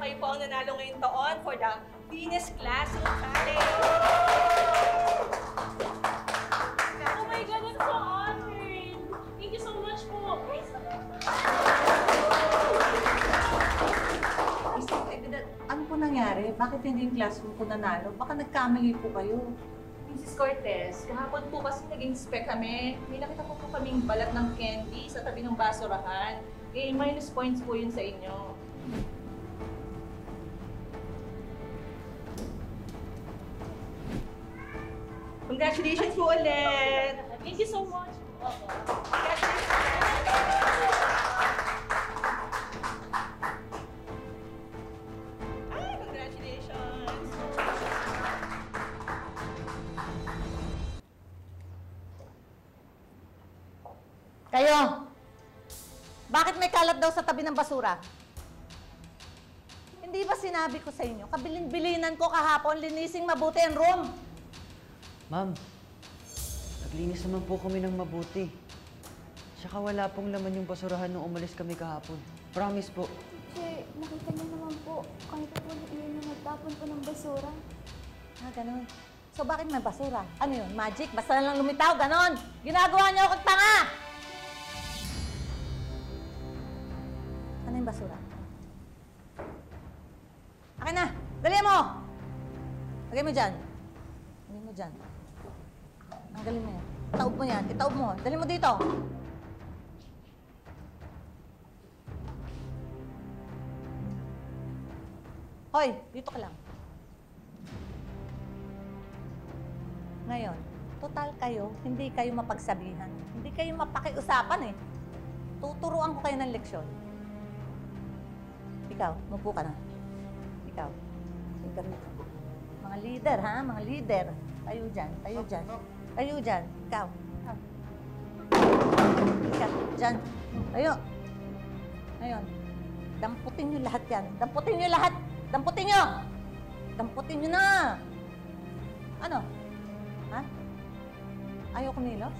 kayo po ang nanalo ngayong taon for the Venus Classroom Challenge. Oh my God, I'm so honored. Thank you so much po. Ano po nangyari? Bakit hindi yung classroom ko nanalo? Baka nagkamali po kayo. Mrs. Cortez, kahapon po kasi nag-inspect kami. May nakita po kaming balat ng candy sa tabi ng basurahan. Eh, minus points po yun sa inyo. Congratulations po ulit! Thank you so much. Congratulations! Kayo! Bakit may kalat daw sa tabi ng basura? Hindi ba sinabi ko sa inyo, kabilin-bilinan ko kahapon, linising mabuti ang room? Ma'am, naglinis naman po kami ng mabuti. Tsaka wala pong laman yung basurahan nung umalis kami kahapon. Promise po. Che, nakita niyo naman po, kami po yun yung nagtapon po ng basura. Ah, ganun. So bakit may basura? Ano yun? Magic? Basta na lang lumitaw, ganon! Ginagawa niyo akong tanga! Ano yung basura? Akin na! Dali mo! Lagay mo dyan. Lagay mo dyan. Tanggalin mo yan. Itaob mo yan. Itaob mo. Dali mo dito. Hoy, dito ka lang. Ngayon, total kayo, hindi kayo mapagsabihan. Hindi kayo mapakiusapan eh. Tuturuan ko kayo ng leksyon. Ikaw, mupo ka na. Ikaw. Ikaw rito. Mga leader, ha? Mga leader. Tayo dyan. Tayo dyan. Tayo dyan. Ikaw. Ikaw. Ikaw. Dyan. Tayo. Ngayon, damputin nyo lahat yan. Damputin nyo lahat. Damputin nyo! Damputin nyo na! Ano? Ha? Ayaw kumilos?